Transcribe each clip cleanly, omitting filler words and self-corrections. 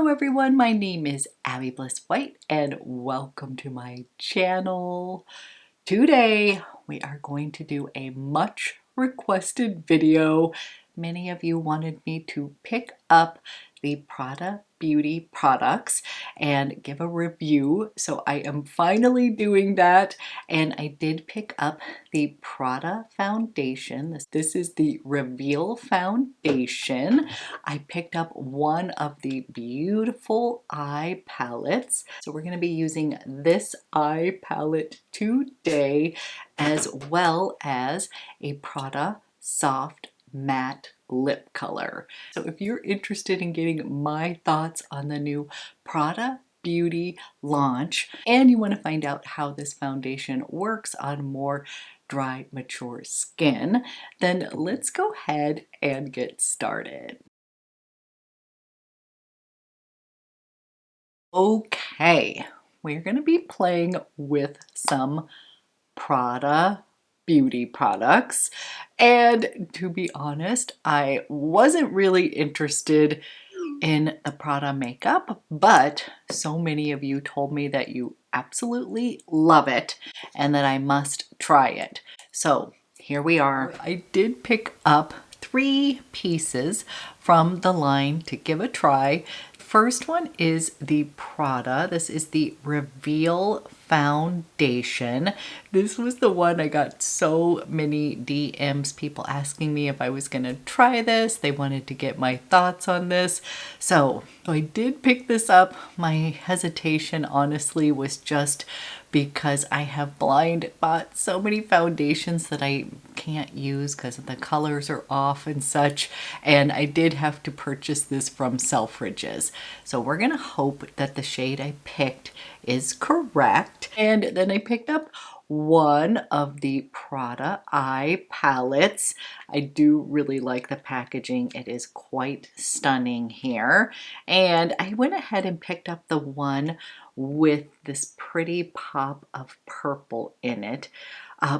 Hello everyone, my name is Abby Bliss White and welcome to my channel. Today we are going to do a much requested video. Many of you wanted me to pick up the Prada beauty products and give a review, so I am finally doing that. And I did pick up the Prada foundation. This is the Reveal foundation. I picked up one of the beautiful eye palettes, so we're going to be using this eye palette today, as well as a Prada soft matte lip color. So if you're interested in getting my thoughts on the new Prada Beauty launch and you want to find out how this foundation works on more dry, mature skin, then let's go ahead and get started. Okay, we're going to be playing with some Prada beauty products, and to be honest, I wasn't really interested in the Prada makeup, but so many of you told me that you absolutely love it and that I must try it. So here we are. I did pick up 3 pieces from the line to give a try. First one is the Prada. This is the Reveal foundation. This was the one I got so many DMs, people asking me if I was gonna try this. They wanted to get my thoughts on this. So I did pick this up. My hesitation honestly was just because I have blind bought so many foundations that I can't use because the colors are off and such, and I did have to purchase this from Selfridges. So we're gonna hope that the shade I picked is correct. And then I picked up one of the Prada eye palettes. I do really like the packaging. It is quite stunning here. And I went ahead and picked up the one with this pretty pop of purple in it.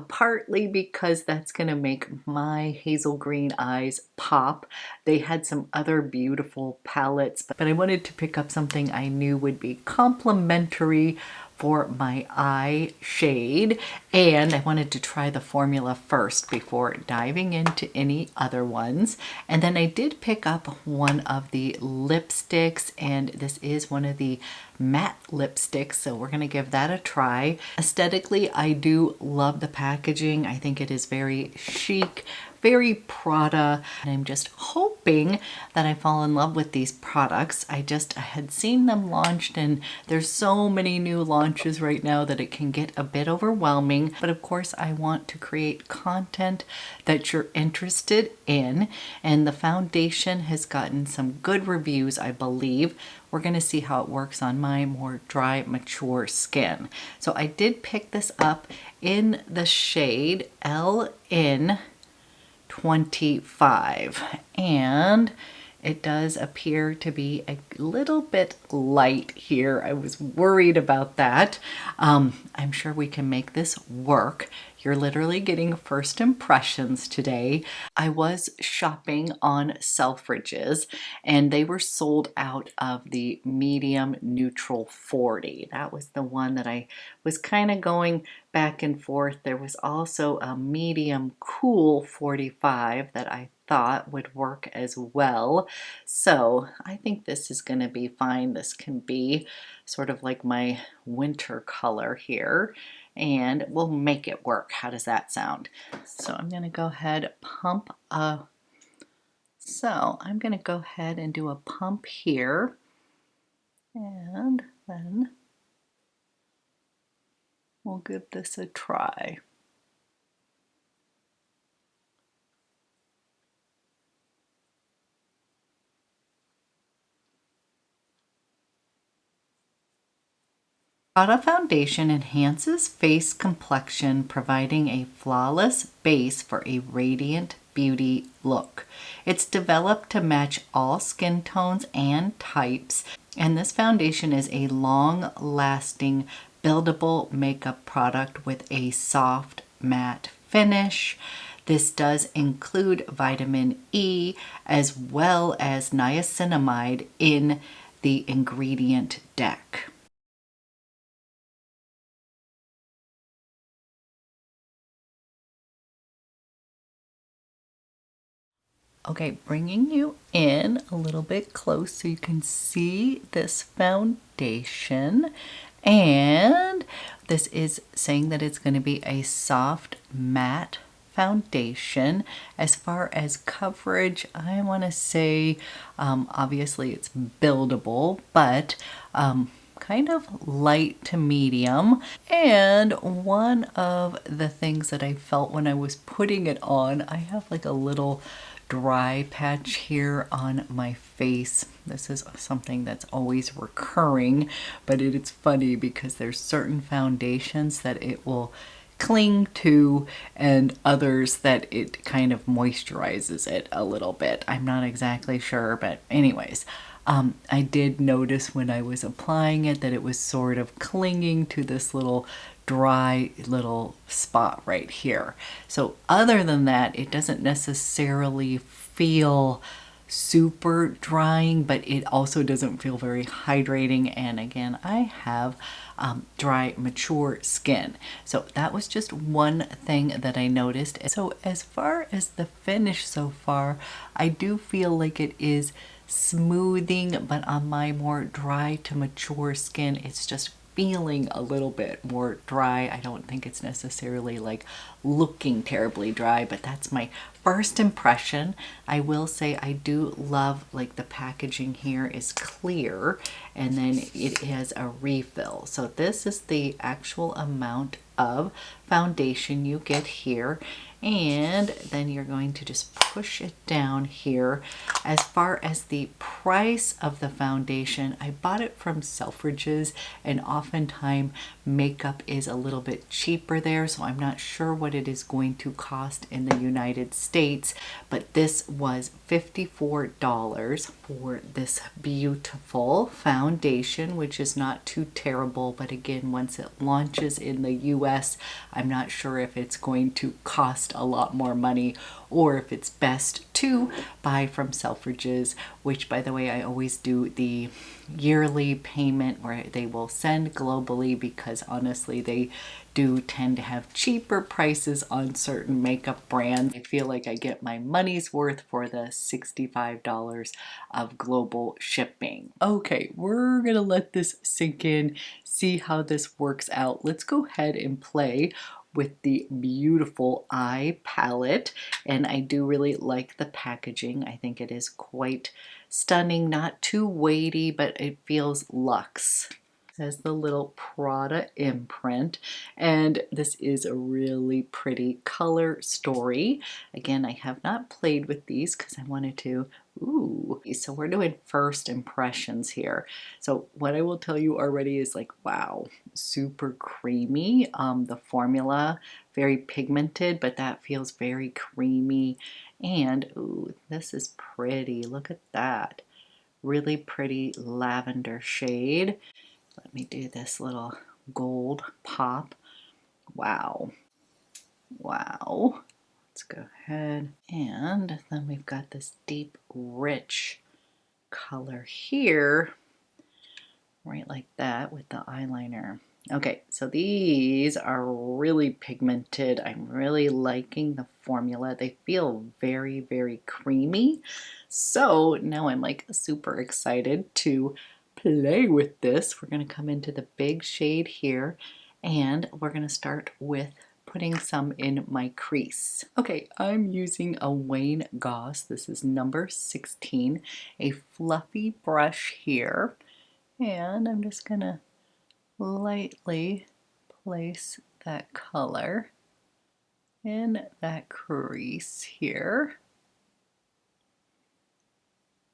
Partly because that's going to make my hazel green eyes pop. They had some other beautiful palettes, but I wanted to pick up something I knew would be complementary for my eye shade, and I wanted to try the formula first before diving into any other ones. And then I did pick up one of the lipsticks, and this is one of the matte lipsticks, so we're going to give that a try. Aesthetically, I do love the packaging. I think it is very chic, very Prada, and I'm just hoping that I fall in love with these products. I had seen them launched, and there's so many new launches right now that it can get a bit overwhelming, but of course I want to create content that you're interested in, and the foundation has gotten some good reviews, I believe. We're going to see how it works on my more dry, mature skin. So I did pick this up in the shade LN 25, and it does appear to be a little bit light here. I was worried about that. I'm sure we can make this work. You're literally getting first impressions today. I was shopping on Selfridges and they were sold out of the medium neutral 40. That was the one that I was kind of going back and forth. There was also a medium cool 45 that I thought would work as well. So I think this is going to be fine. This can be sort of like my winter color here, and we'll make it work. How does that sound? So I'm going to go ahead so I'm going to go ahead and do a pump here, and then we'll give this a try. Prada foundation enhances face complexion, providing a flawless base for a radiant beauty look. It's developed to match all skin tones and types, and this foundation is a long-lasting, buildable makeup product with a soft matte finish. This does include vitamin E as well as niacinamide in the ingredient deck. Okay, bringing you in a little bit close so you can see this foundation. And this is saying that it's going to be a soft matte foundation. As far as coverage, I want to say obviously it's buildable, but kind of light to medium. And one of the things that I felt when I was putting it on, I have like a little dry patch here on my face. This is something that's always recurring, but it's funny because there's certain foundations that it will cling to and others that it kind of moisturizes it a little bit. I'm not exactly sure, but anyways, I did notice when I was applying it that it was sort of clinging to this little dry little spot right here. So other than that, it doesn't necessarily feel super drying, but it also doesn't feel very hydrating. And again, I have dry, mature skin. So that was just one thing that I noticed. So as far as the finish so far, I do feel like it is smoothing, but on my more dry to mature skin, it's just feeling a little bit more dry. I don't think it's necessarily like looking terribly dry, but that's my first impression. I will say I do love like the packaging here is clear and then it has a refill. So this is the actual amount of foundation you get here, and then you're going to just push it down here. As far as the price of the foundation, I bought it from Selfridges, and oftentimes makeup is a little bit cheaper there, so I'm not sure what it is going to cost in the United States, but this was $54 for this beautiful foundation, which is not too terrible, but again, once it launches in the US, I'm not sure if it's going to cost a lot more money or if it's best to buy from Selfridges, which by the way, I always do the yearly payment where they will send globally because honestly, they do tend to have cheaper prices on certain makeup brands. I feel like I get my money's worth for the $65 of global shipping. Okay, we're gonna let this sink in, see how this works out. Let's go ahead and play with the beautiful eye palette, and I do really like the packaging. I think it is quite stunning, not too weighty, but it feels luxe. It has the little Prada imprint, and this is a really pretty color story. Again, I have not played with these because I wanted to. Ooh, so we're doing first impressions here. So what I will tell you already is like, wow, super creamy. The formula, very pigmented, but that feels very creamy. And ooh, this is pretty. Look at that. Really pretty lavender shade. Let me do this little gold pop. Wow. Wow. Let's go ahead. And then we've got this deep, rich color here, right like that with the eyeliner. Okay, so these are really pigmented. I'm really liking the formula. They feel very, very creamy. So now I'm like super excited to play with this. We're gonna come into the big shade here and we're gonna start with putting some in my crease. Okay, I'm using a Wayne Goss. This is number 16, a fluffy brush here. And I'm just gonna lightly place that color in that crease here.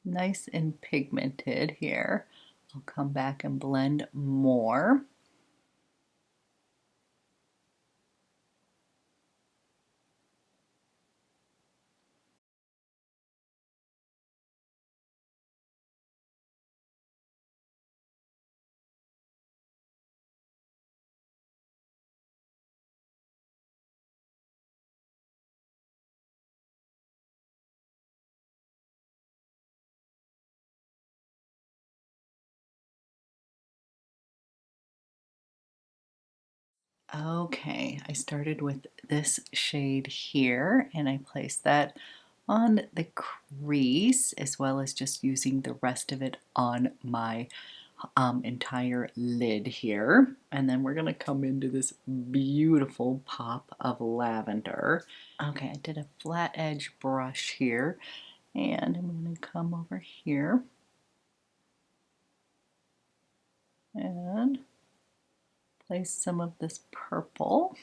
Nice and pigmented here. I'll come back and blend more. Okay, I started with this shade here and I placed that on the crease as well as just using the rest of it on my entire lid here. And then we're gonna come into this beautiful pop of lavender. Okay, I did a flat edge brush here and I'm gonna come over here and place some of this purple.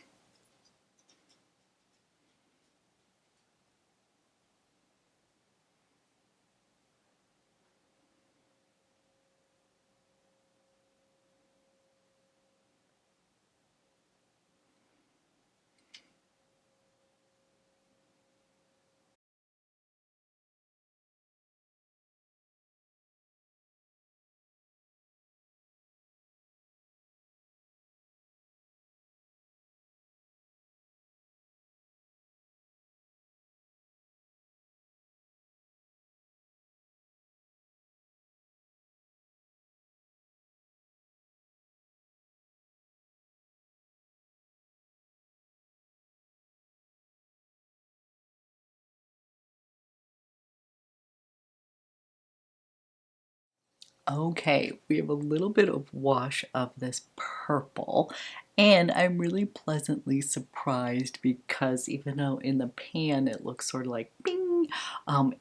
Okay, we have a little bit of wash of this purple, and I'm really pleasantly surprised because even though in the pan it looks sort of like bing,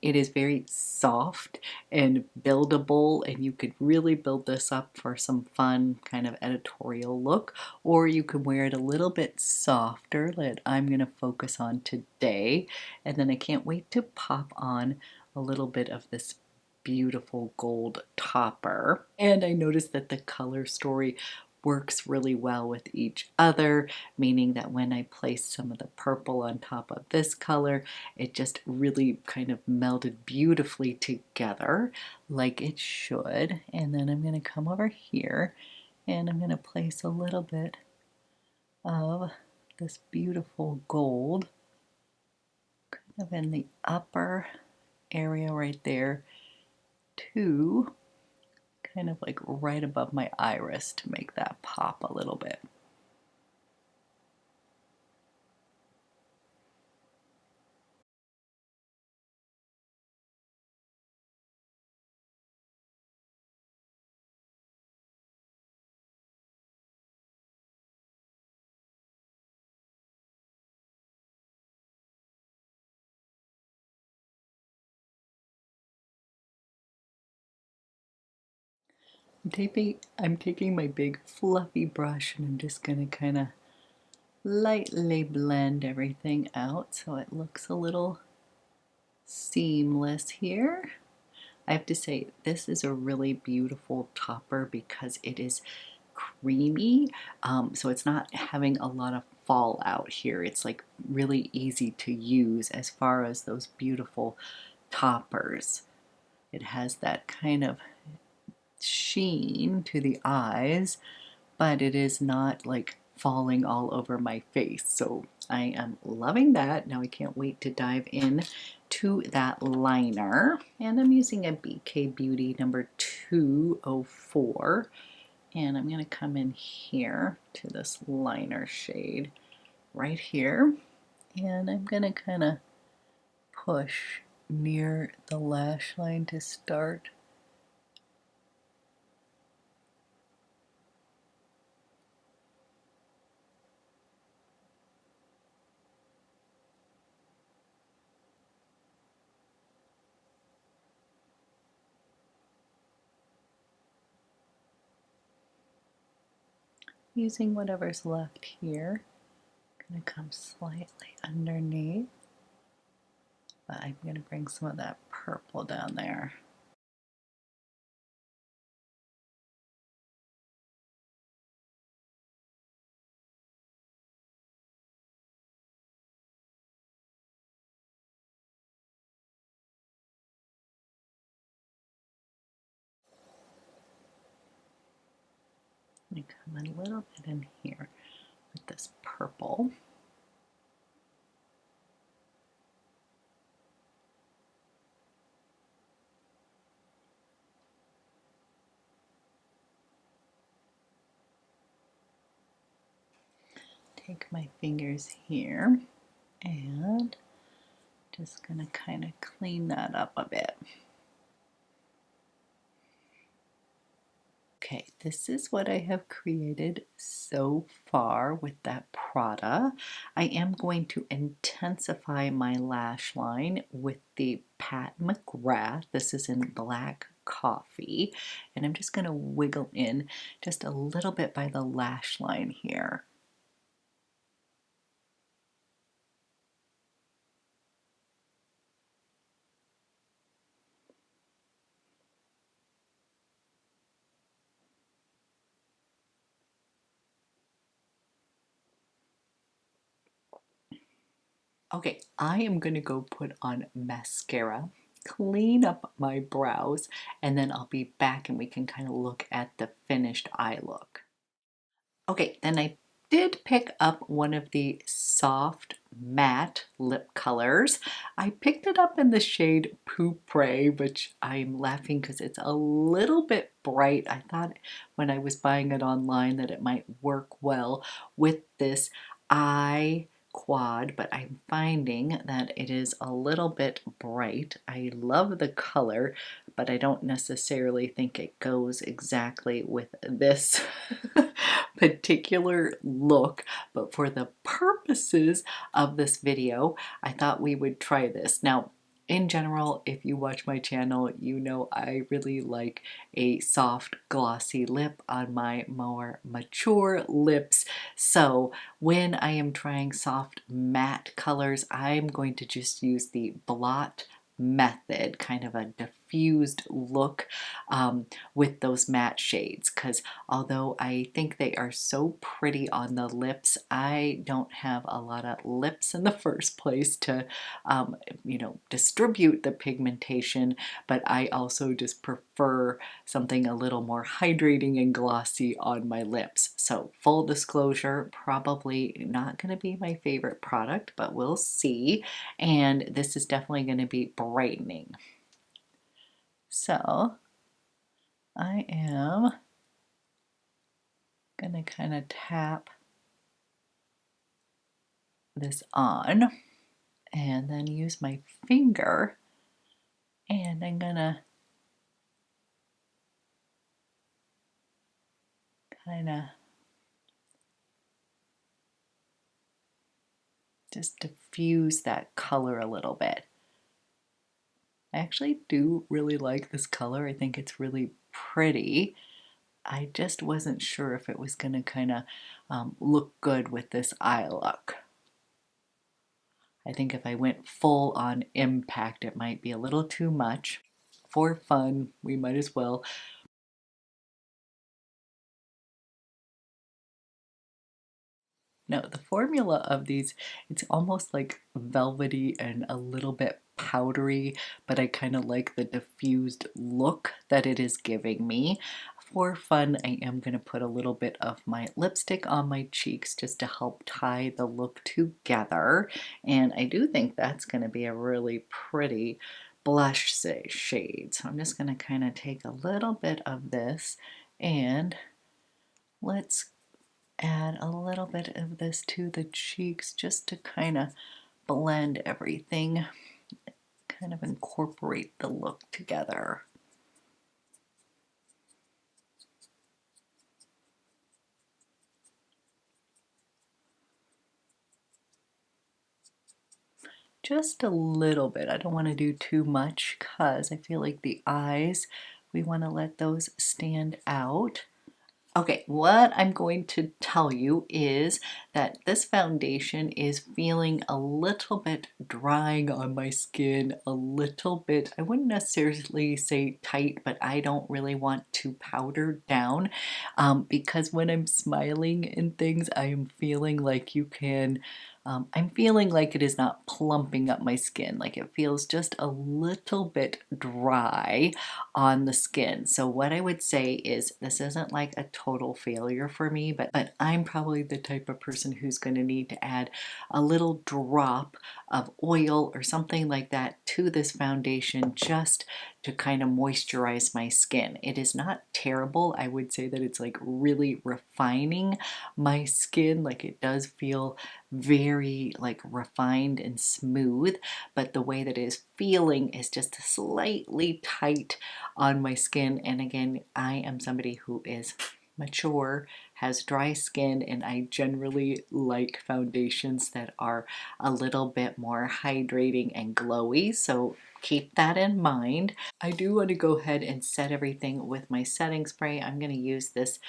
it is very soft and buildable, and you could really build this up for some fun kind of editorial look, or you could wear it a little bit softer that I'm going to focus on today, and then I can't wait to pop on a little bit of this beautiful gold topper. And I noticed that the color story works really well with each other, meaning that when I place some of the purple on top of this color, it just really kind of melded beautifully together like it should. And then I'm going to come over here and I'm going to place a little bit of this beautiful gold kind of in the upper area right there too, kind of like right above my iris to make that pop a little bit. I'm taking my big fluffy brush and I'm just going to kind of lightly blend everything out so it looks a little seamless here. I have to say this is a really beautiful topper because it is creamy, so it's not having a lot of fallout here. It's like really easy to use as far as those beautiful toppers. It has that kind of sheen to the eyes, but it is not like falling all over my face. So I am loving that. Now I can't wait to dive in to that liner. And I'm using a BK Beauty number 204. And I'm going to come in here to this liner shade right here. And I'm going to kind of push near the lash line to start. Using whatever's left here. Gonna come slightly underneath, but I'm gonna bring some of that purple down there. I'm gonna come a little bit in here with this purple. take my fingers here and just gonna kind of clean that up a bit. Okay, this is what I have created so far with that Prada. I am going to intensify my lash line with the Pat McGrath. This is in Black Coffee, and I'm just going to wiggle in just a little bit by the lash line here. Okay, I am going to go put on mascara, clean up my brows, and then I'll be back and we can kind of look at the finished eye look. Okay, then I did pick up one of the soft matte lip colors. I picked it up in the shade Poupre, which I'm laughing because it's a little bit bright. I thought when I was buying it online that it might work well with this eye quad, but I'm finding that it is a little bit bright. I love the color, but I don't necessarily think it goes exactly with this particular look, but for the purposes of this video, I thought we would try this. Now, in general, if you watch my channel, you know I really like a soft, glossy lip on my more mature lips. So when I am trying soft matte colors, I'm going to just use the blot method, kind of a diffused look with those matte shades, because although I think they are so pretty on the lips, I don't have a lot of lips in the first place to distribute the pigmentation, but I also just prefer something a little more hydrating and glossy on my lips. So full disclosure, probably not going to be my favorite product, but we'll see. And this is definitely going to be brightening. So I am going to kind of tap this on and then use my finger, and I'm going to kind of just diffuse that color a little bit. I actually do really like this color. I think it's really pretty. I just wasn't sure if it was going to kind of look good with this eye look. I think if I went full on impact, it might be a little too much. For fun, we might as well. Now, the formula of these, it's almost like velvety and a little bit powdery, but I kind of like the diffused look that it is giving me. For fun, I am going to put a little bit of my lipstick on my cheeks just to help tie the look together. And I do think that's going to be a really pretty blush shade. So I'm just going to kind of take a little bit of this and let's add a little bit of this to the cheeks just to kind of blend everything, kind of incorporate the look together. Just a little bit. I don't want to do too much because I feel like the eyes, we want to let those stand out. Okay, what I'm going to tell you is that this foundation is feeling a little bit drying on my skin, a little bit, I wouldn't necessarily say tight, but I don't really want to powder down because when I'm smiling and things, I am feeling like I'm feeling like it is not plumping up my skin, like it feels just a little bit dry on the skin. So what I would say is this isn't like a total failure for me, but I'm probably the type of person who's going to need to add a little drop of oil or something like that to this foundation just to kind of moisturize my skin. It is not terrible. I would say that it's like really refining my skin. Like it does feel very like refined and smooth, but the way that it is feeling is just slightly tight on my skin. And again, I am somebody who is mature, has dry skin, and I generally like foundations that are a little bit more hydrating and glowy, so keep that in mind. I do want to go ahead and set everything with my setting spray. I'm going to use this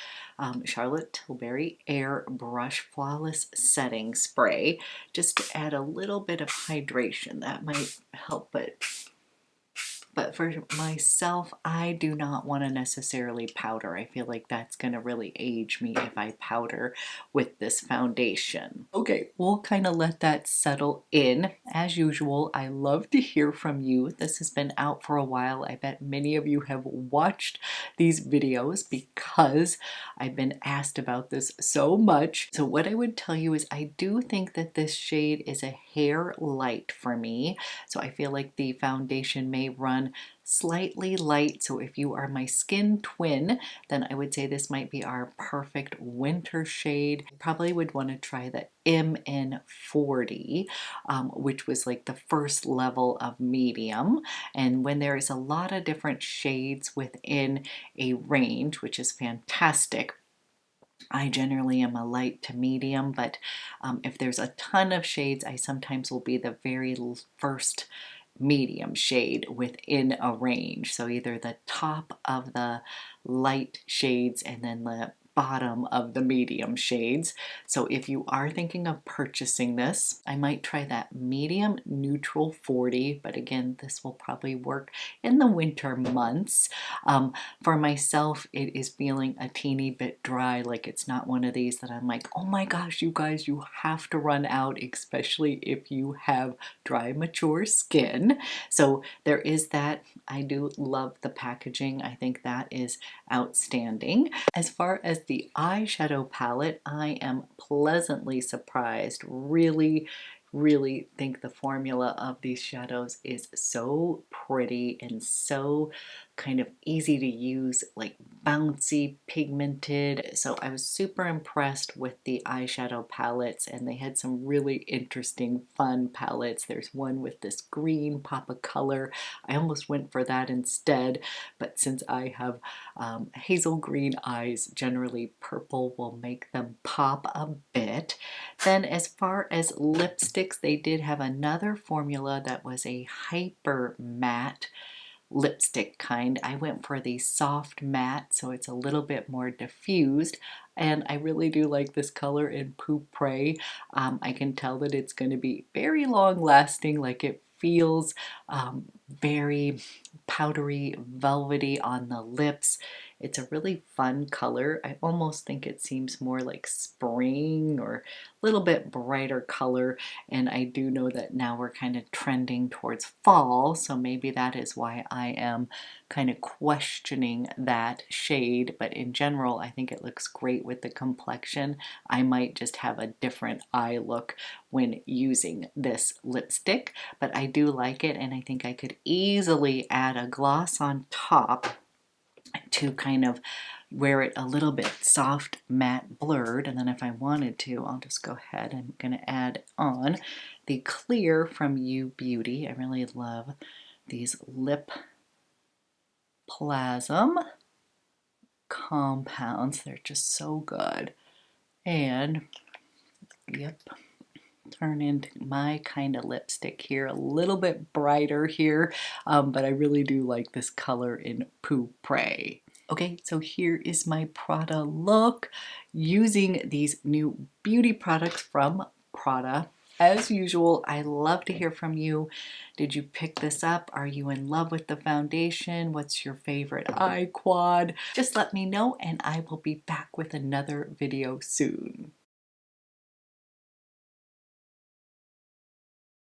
Charlotte Tilbury Air Brush Flawless Setting Spray just to add a little bit of hydration. That might help it. But for myself, I do not want to necessarily powder. I feel like that's going to really age me if I powder with this foundation. Okay, we'll kind of let that settle in. As usual, I love to hear from you. This has been out for a while. I bet many of you have watched these videos because I've been asked about this so much. So what I would tell you is I do think that this shade is a hair light for me. So I feel like the foundation may run slightly light. So if you are my skin twin, then I would say this might be our perfect winter shade. Probably would want to try the MN40, which was like the first level of medium. And when there is a lot of different shades within a range, which is fantastic, I generally am a light to medium, but if there's a ton of shades, I sometimes will be the very first medium shade within a range. So either the top of the light shades and then the bottom of the medium shades. So if you are thinking of purchasing this, I might try that medium neutral 40, but again, this will probably work in the winter months. For myself, it is feeling a teeny bit dry, like it's not one of these that I'm like, oh my gosh, you guys, you have to run out, especially if you have dry, mature skin. So there is that. I do love the packaging. I think that is outstanding. As far as the eyeshadow palette, I am pleasantly surprised. Really think the formula of these shadows is so pretty and so kind of easy to use, like bouncy, pigmented. So I was super impressed with the eyeshadow palettes, and they had some really interesting, fun palettes. There's one with this green pop of color. I almost went for that instead, but since I have hazel green eyes, generally purple will make them pop a bit. Then as far as lipsticks, they did have another formula that was a hyper matte lipstick kind. I went for the soft matte, so it's a little bit more diffused, and I really do like this color in Poupre. I can tell that it's going to be very long lasting, like it feels very powdery, velvety on the lips. It's a really fun color. I almost think it seems more like spring or a little bit brighter color, and I do know that now we're kind of trending towards fall, so maybe that is why I am kind of questioning that shade, but in general I think it looks great with the complexion. I might just have a different eye look when using this lipstick, but I do like it, and I think I could easily add a gloss on top to kind of wear it a little bit soft matte blurred. And then if I wanted to, I'll just go ahead. I'm going to add on the clear from U Beauty. I really love these lip plasm compounds. They're just so good. And yep, turn into my kind of lipstick here, a little bit brighter here, but I really do like this color in Poupre. Okay, so here is my Prada look using these new beauty products from Prada. As usual, I love to hear from you. Did you pick this up? Are you in love with the foundation? What's your favorite eye quad? Just let me know, and I will be back with another video soon.